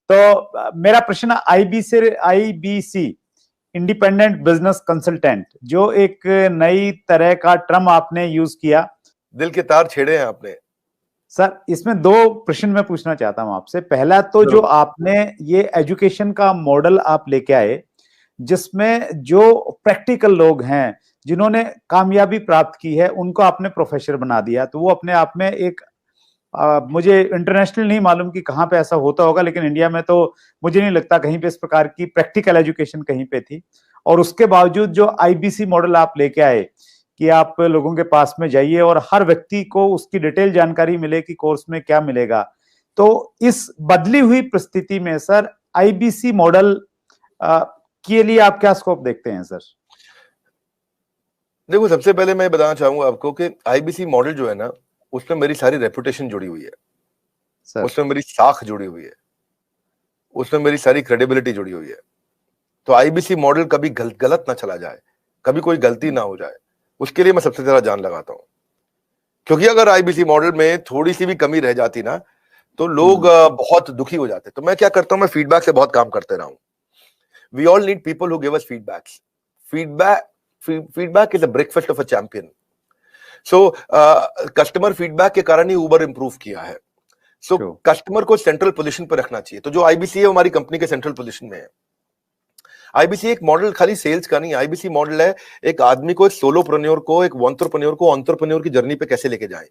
तो मेरा प्रश्न आईबीसी इंडिपेंडेंट बिजनेस कंसल्टेंट, जो एक नई तरह का टर्म आपने यूज किया, दिल के तार छेड़े हैं आपने सर। इसमें दो प्रश्न मैं पूछना चाहता हूं आपसे। पहला तो जो आपने ये एजुकेशन का मॉडल आप लेके आए, जिसमें जो प्रैक्टिकल लोग हैं जिन्होंने कामयाबी प्राप्त की है उनको आपने प्रोफेसर बना दिया, तो वो अपने आप में एक मुझे इंटरनेशनल नहीं मालूम कि कहां पे ऐसा होता होगा, लेकिन इंडिया में तो मुझे नहीं लगता कहीं पे इस प्रकार की प्रैक्टिकल एजुकेशन कहीं पे थी। और उसके बावजूद जो आईबीसी मॉडल आप लेके आए कि आप लोगों के पास में जाइए और हर व्यक्ति को उसकी डिटेल जानकारी मिले कि कोर्स में क्या मिलेगा, तो इस बदली हुई परिस्थिति में सर आईबीसी मॉडल के लिए आप क्या स्कोप देखते हैं सर? देखो, सबसे पहले मैं बताना चाहूंगा आपको कि आईबीसी मॉडल जो है ना, उसमें मेरी सारी रेपुटेशन जुड़ी हुई है सर। उसमें मेरी साख जुड़ी हुई है, उसमें मेरी सारी क्रेडिबिलिटी जुड़ी हुई है। तो आईबीसी मॉडल कभी गलत ना चला जाए, कभी कोई गलती ना हो जाए, उसके लिए मैं सबसे ज्यादा जान लगाता हूं। क्योंकि अगर आईबीसी मॉडल में थोड़ी सी भी कमी रह जाती ना, तो लोग बहुत दुखी हो जाते। तो मैं क्या करता हूं, मैं फीडबैक से बहुत काम करते रहा हूं। We all need people who give us feedbacks. Feedback is a breakfast of a champion. So customer feedback के कारण ही उबर इंप्रूव किया है। सो कस्टमर को सेंट्रल पोजीशन पर रखना चाहिए। तो जो आईबीसी है हमारी कंपनी के सेंट्रल पोजीशन में है। आईबीसी एक मॉडल खाली सेल्स का नहीं, आईबीसी मॉडल है एक आदमी को, एक सोलोप्रेन्योर को, एक एंटरप्रेन्योर को एंटरप्रेन्योर की जर्नी पे कैसे लेके जाए।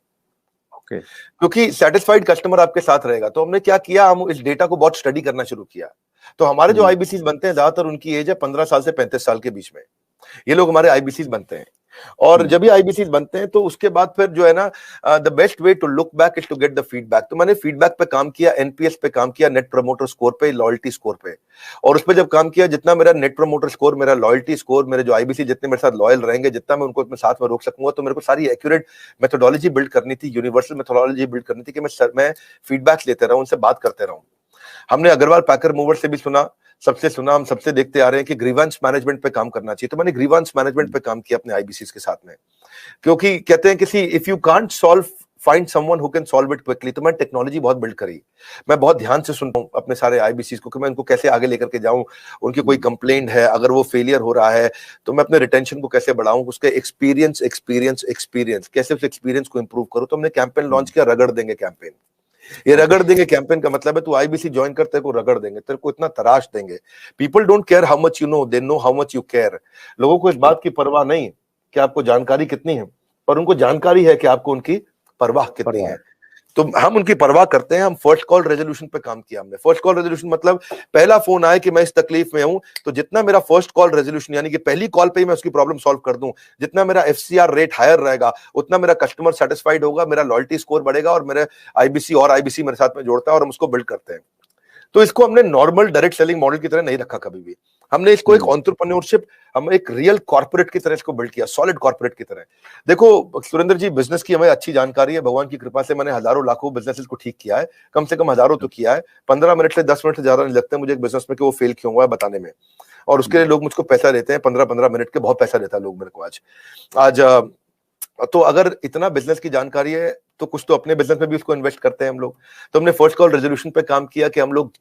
क्योंकि सेटिस्फाइड कस्टमर आपके साथ रहेगा। तो हमने क्या किया, हम इस डेटा को बहुत स्टडी करना शुरू किया। तो हमारे जो आईबीसी बनते हैं, ज्यादातर उनकी एज है 15 साल से 35 साल के बीच में, ये लोग हमारे आईबीसी बनते हैं। और जब भी आईबीसी बनते हैं तो उसके बाद फिर जो है ना, the best way to look back is to get the feedback. तो मैंने फीडबैक पे काम किया, एनपीएस पे काम किया, नेट प्रमोटर स्कोर पे, लॉयल्टी स्कोर पे। और उस पर जब काम किया, जितना मेरा नेट प्रमोटर स्कोर, मेरा लॉयल्टी स्कोर, मेरे जो आईबीसी जितने मेरे साथ लॉयल रहेंगे, जितना मैं उनको अपने साथ में रोक सकूंगा, तो मेरे को सारी एक्यूरेट मेथोडोलॉजी बिल्ड करनी थी, यूनिवर्सल मेथोडोलॉजी बिल्ड करनी थी कि मैं फीडबैक लेते रहूं, उनसे बात करते रहूं। हमने अग्रवाल पैकर मूवर से भी सुना, हम सबसे देखते आ रहे हैं कि ग्रीवेंस मैनेजमेंट पे काम करना चाहिए। तो मैंने ग्रीवेंस मैनेजमेंट पे काम किया अपने आईबीसी के साथ में। क्योंकि कहते हैं किसी if you can't solve, find someone who can solve it quickly. तो मैंने टेक्नोलॉजी बहुत बिल्ड करी। मैं बहुत ध्यान से सुनता हूं अपने सारे आईबीसी को कि मैं उनको कैसे आगे लेकर के जाऊं। उनकी कोई कंप्लेंट है, अगर वो फेलियर हो रहा है, तो मैं अपने रिटेंशन को कैसे बढ़ाऊं, उसके एक्सपीरियंस कैसे उस एक्सपीरियंस को इंप्रूव करूं। तो हमने कैंपेन लॉन्च किया, रगड़ देंगे कैंपेन। ये रगड़ देंगे कैंपेन का मतलब है तू आईबीसी ज्वाइन कर, तेरे को रगड़ देंगे, तेरे को इतना तराश देंगे। People don't care how much you know, they know how much you care. लोगों को इस बात की परवाह नहीं कि आपको जानकारी कितनी है, पर उनको जानकारी है कि आपको उनकी परवाह कितनी है। तो हम उनकी परवाह करते हैं। हम फर्स्ट कॉल रेजोल्यूशन पे काम किया हमने। फर्स्ट कॉल रेजोल्यूशन मतलब पहला फोन आए कि मैं इस तकलीफ में हूं, तो जितना मेरा फर्स्ट कॉल रेजोल्यूशन यानी कि पहली कॉल पे ही मैं उसकी प्रॉब्लम सॉल्व कर दूं, जितना मेरा एफसीआर रेट हायर रहेगा, उतना मेरा कस्टमर सेटिस्फाइड होगा, मेरा लॉयल्टी स्कोर बढ़ेगा और मेरे आईबीसी मेरे साथ में जोड़ता है और हम उसको बिल्ड करते हैं। तो इसको हमने नॉर्मल डायरेक्ट सेलिंग मॉडल की तरह नहीं रखा कभी भी। हमने इसको एक एंटरप्रेन्योरशिप, हम एक रियल कॉर्पोरेट की तरह इसको बिल्ड किया, सॉलिड कॉर्पोरेट की तरह। देखो सुरेंद्र जी, बिजनेस की हमें अच्छी जानकारी है, भगवान की कृपा से मैंने हजारों लाखों बिजनेसेस को ठीक किया है, कम से कम हजारों तो किया है। 15 मिनट से 10 मिनट से ज्यादा नहीं लगते मुझे एक बिजनेस में कि वो फेल क्यों हुआ है बताने में। और उसके लिए लोग मुझको पैसा देते हैं, 15-15 मिनट के बहुत पैसा देता है लोग मेरे को आज। तो अगर इतना बिजनेस की जानकारी है तो कुछ तो अपने बिजनेस में भी उसको इन्वेस्ट करते हैं हम लोग। तो हमने फर्स्ट कॉल रेजोल्यूशन पे काम किया कि हम लोग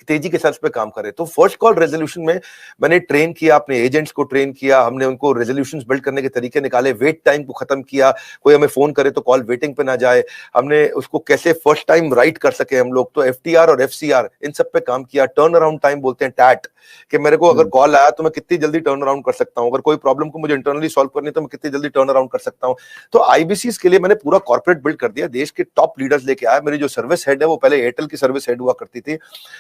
तेजी के साथ पे काम करें। तो फर्स्ट कॉल रेजोल्यूशन में मैंने ट्रेन किया, अपने एजेंट्स को ट्रेन किया, हमने उनको रेजोल्यूशंस बिल्ड करने के तरीके निकाले, वेट टाइम को खत्म किया, कोई हमें फोन करे तो कॉल वेटिंग पे ना जाए, हमने उसको कैसे फर्स्ट टाइम राइट कर सके हम लोग। तो एफटीआर और एफसीआर इन सब पे काम किया। टर्न अराउंड टाइम बोलते हैं टैट, कि मेरे को अगर कॉल आया तो मैं कितनी जल्दी टर्न अराउंड कर सकता हूं, अगर कोई प्रॉब्लम को मुझे इंटरनली सॉल्व करनी है तो मैं कितनी जल्दी टर्न अराउंड कर सकता हूं। तो आईबीसी के लिए मैंने पूरा कॉर्पोरेट बिल्ड कर दिया, देश के टॉप लीडर्स लेके आया। मेरी जो सर्विस हेड है वो पहले एयरटेल की सर्विस हेड हुआ करती थी।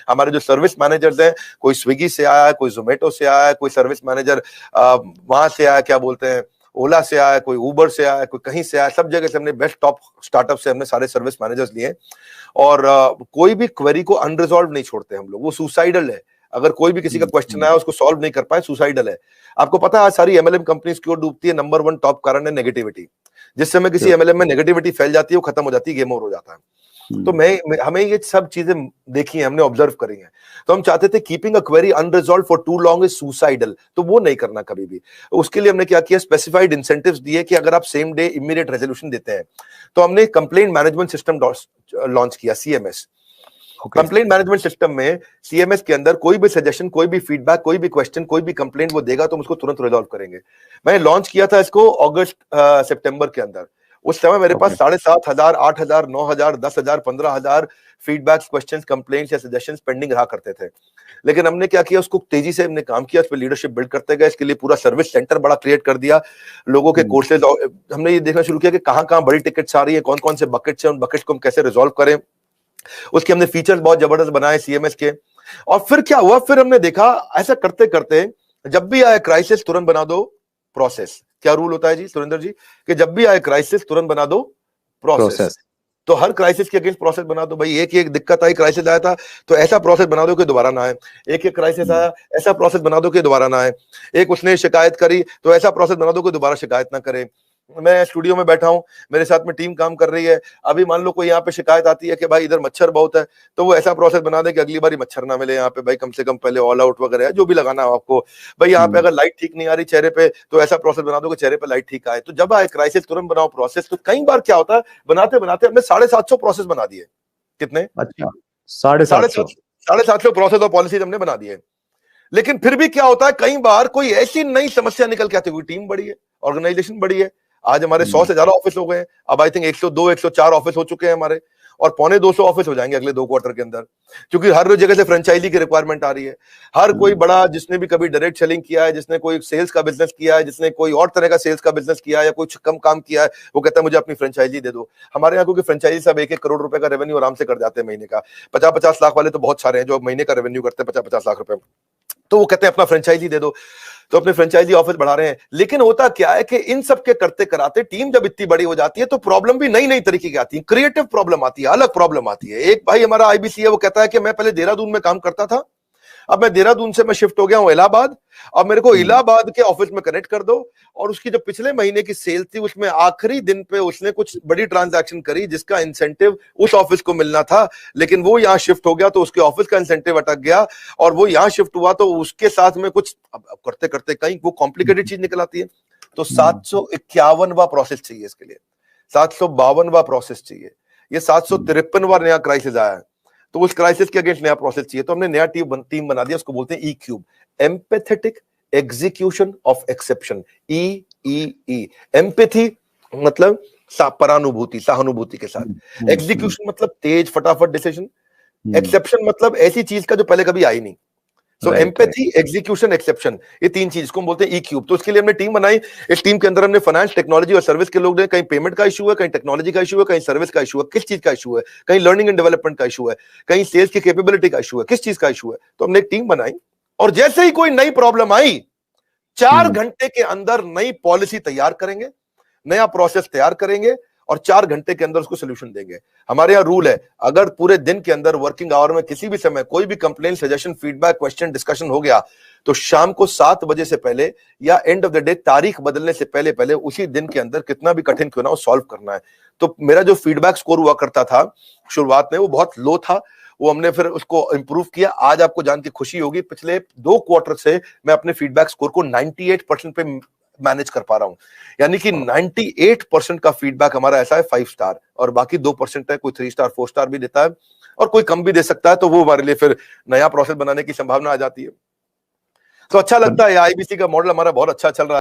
हमारे जो सर्विस मैनेजर्स हैं, कोई स्विगी से आया, कोई जोमेटो से आया, कोई सर्विस मैनेजर वहां से आया, क्या बोलते हैं, ओला से आया, कोई उबर से आया, कोई कहीं से आया, सब जगह से हमने बेस्ट टॉप स्टार्टअप से हमने सारे सर्विस मैनेजर्स लिए। और कोई भी क्वेरी को अनरिजॉल्व नहीं छोड़ते हम लोग, वो सुसाइडल है। अगर कोई भी किसी का क्वेश्चन आया उसको सॉल्व नहीं कर पाए, सुसाइडल है। आपको पता है आज सारी एमएलएम कंपनीज क्यों डूबती है? नंबर 1 टॉप कारण है नेगेटिविटी। जिस समय किसी एमएलएम में नेगेटिविटी फैल जाती है वो खत्म हो जाती है, गेम ओवर हो जाता है। तो हमें ये सब चीजें देखी है, हमने ऑब्जर्व करी है। तो हम चाहते थे keeping a query unresolved for too long is suicidal, तो वो नहीं करना कभी भी। उसके लिए हमने क्या किया, स्पेसिफाइड इंसेंटिव्स दिए कि अगर आप सेम डे इमीडिएट रेजोल्यूशन देते हैं तो हमने कंप्लेंट मैनेजमेंट सिस्टम लॉन्च किया, सीएमएस। कंप्लेंट मैनेजमेंट सिस्टम में सीएमएस के अंदर कोई भी सजेशन, कोई भी फीडबैक, कोई भी क्वेश्चन, कोई भी कंप्लेंट वो देगा तो हम उसको तुरंत रिजॉल्व करेंगे। मैंने लॉन्च किया था इसको अगस्त सितंबर के अंदर। उस समय मेरे पास 7,500, 8,000, 9,000, 10,000, 15,000 फीडबैक्स, क्वेश्चंस, कंप्लेंट्स या सजेशंस पेंडिंग रहा करते थे। लेकिन हमने क्या किया, उसको तेजी से हमने काम किया, उस पर लीडरशिप बिल्ड करते गए। इसके लिए पूरा सर्विस सेंटर बड़ा क्रिएट कर दिया, लोगों के कोर्सेज, हमने ये देखना शुरू किया कि कहां कहां बड़ी टिकट्स आ रही है, कौन कौन से बकेट्स हैं, उन बकेट्स को हम कैसे रिजॉल्व करें। उसके हमने फीचर्स बहुत जबरदस्त बनाए सीएमएस के। और फिर क्या हुआ, फिर हमने देखा ऐसा करते करते जब भी आए क्राइसिस तुरंत बना दो प्रोसेस। क्या रूल होता है जी सुरेंद्र जी, कि जब भी आए क्राइसिस तुरंत बना दो प्रोसेस। तो हर क्राइसिस के अगेंस्ट प्रोसेस बना दो भाई। एक दिक्कत आई, क्राइसिस आया था तो ऐसा प्रोसेस बना दो कि दोबारा ना आए। एक क्राइसिस आया, ऐसा प्रोसेस बना दो कि दोबारा ना आए। एक उसने शिकायत करी तो ऐसा प्रोसेस बना दो कि दोबारा शिकायत ना करे। मैं स्टूडियो में बैठा हूं, मेरे साथ में टीम काम कर रही है, अभी मान लो कोई यहाँ पे शिकायत आती है कि भाई इधर मच्छर बहुत है, तो वो ऐसा प्रोसेस बना दे कि अगली बार मच्छर ना मिले यहाँ पे भाई, कम से कम पहले ऑल आउट वगैरह है जो भी लगाना हो आपको भाई। यहाँ पे अगर लाइट ठीक नहीं आ रही चेहरे पे तो ऐसा प्रोसेस बना दो कि चेहरे पे लाइट ठीक आए। तो जब आए क्राइसिस तुरंत बनाओ प्रोसेस। तो कई बार क्या होता है, बनाते बनाते हमने 750 प्रोसेस बना दिए। कितने? अच्छा, 750 प्रोसेस और पॉलिसीज हमने बना दिए। लेकिन फिर भी क्या होता है, कई बार कोई ऐसी नई समस्या निकल के आती है, टीम बड़ी है, ऑर्गेनाइजेशन बड़ी है। आज हमारे 100 से ज्यादा ऑफिस हो गए हैं, अब आई थिंक 102, 104 ऑफिस हो चुके हैं हमारे, और 250 ऑफिस हो जाएंगे अगले 2 क्वार्टर के अंदर, क्योंकि हर जगह से फ्रेंचाइजी की रिक्वायरमेंट आ रही है। हर कोई बड़ा, जिसने भी कभी डायरेक्ट सेलिंग किया है, जिसने कोई सेल्स का बिजनेस किया है, जिसने कोई और तरह का सेल्स का बिजनेस किया है या कुछ कम काम किया है, वो कहता है मुझे अपनी फ्रेंचाइजी दे दो। हमारे यहाँ क्योंकि फ्रेंचाइजी सब 1-1 करोड़ रुपए का रेवेन्यू आराम से कर जाते हैं महीने का। 50-50 लाख वाले तो बहुत सारे हैं जो महीने का रेवेन्यू करते हैं 50-50 लाख रुपए, तो वो कहते हैं अपना फ्रेंचाइजी दे दो। तो अपने फ्रेंचाइजी ऑफिस बढ़ा रहे हैं। लेकिन होता क्या है कि इन सब के करते कराते टीम जब इतनी बड़ी हो जाती है तो प्रॉब्लम भी नई नई तरीके की आती है, क्रिएटिव प्रॉब्लम आती है, अलग प्रॉब्लम आती है। एक भाई हमारा आईबीसी है, वो कहता है कि मैं पहले देहरादून में काम करता था, अब मैं देहरादून से मैं शिफ्ट हो गया हूं इलाहाबाद, अब मेरे को इलाहाबाद के ऑफिस में कनेक्ट कर दो। और उसकी जो पिछले महीने की सेल थी उसमें आखिरी दिन पे उसने कुछ बड़ी ट्रांजैक्शन करी जिसका इंसेंटिव उस ऑफिस को मिलना था, लेकिन वो यहां शिफ्ट हो गया तो उसके ऑफिस का इंसेंटिव अटक गया, और वो यहां शिफ्ट हुआ तो उसके साथ में कुछ अब करते करते कहीं वो कॉम्प्लिकेटेड चीज निकल आती है। तो 751वां प्रोसेस चाहिए इसके लिए, 752वां प्रोसेस चाहिए, ये 753वां नया क्राइसिस आया है, तो उस क्राइसिस के अगेंस्ट नया प्रोसेस चाहिए। तो हमने नया टीम बना दिया, उसको बोलते हैं E cube, empathetic execution of exception. E empathy मतलब परानुभूति, सहानुभूति के साथ। एग्जीक्यूशन मतलब तेज फटाफट डिसीजन। एक्सेप्शन मतलब ऐसी चीज का जो पहले कभी आई नहीं। सो एम्पैथी, एग्जीक्यूशन, एक्सेप्शन, ये 3 चीज इसको हम बोलते हैं ई क्यूब। तो इसके लिए हमने टीम बनाई। इस टीम के अंदर हमने फाइनेंस, टेक्नोलॉजी और सर्विस के लोग हैं। कहीं पेमेंट का इशू है, कहीं टेक्नोलॉजी का इशू है, कहीं सर्विस का इशू है, किस चीज का इशू है, कहीं लर्निंग एंड डेवलपमेंट का इशू है, कहीं सेल्स की कैपेबिलिटी का इशू है, किस चीज का इशू है। तो हमने एक टीम बनाई, और जैसे ही कोई नई प्रॉब्लम आई 4 घंटे के अंदर नई पॉलिसी तैयार करेंगे, नया प्रोसेस तैयार करेंगे, और 4 घंटे के अंदर उसको सोल्यूशन देंगे। हमारे यहाँ रूल है, अगर पूरे दिन के अंदर वर्किंग आवर में किसी भी समय कोई भी complaint, suggestion, feedback, question, discussion हो गया तो शाम को 7 बजे से पहले या एंड ऑफ द डे तारीख बदलने से पहले पहले उसी दिन के अंदर कितना भी कठिन क्यों ना हो सॉल्व करना है। तो मेरा जो फीडबैक स्कोर हुआ करता था शुरुआत में वो बहुत लो था, वो हमने फिर उसको इंप्रूव किया। आज आपको जान के खुशी होगी, पिछले 2 क्वार्टर से मैं अपने फीडबैक स्कोर को 98% पे मैनेज कर पा रहा हूं। यानी कि 98% का फीडबैक हमारा ऐसा है 5 स्टार, और बाकी 2% है, कोई 3 स्टार 4 स्टार भी देता है, और कोई कम भी दे सकता है। तो वो हमारे लिए फिर नया प्रोसेस बनाने की संभावना आ जाती है। तो अच्छा लगता है, आईबीसी का मॉडल हमारा बहुत अच्छा चल रहा है।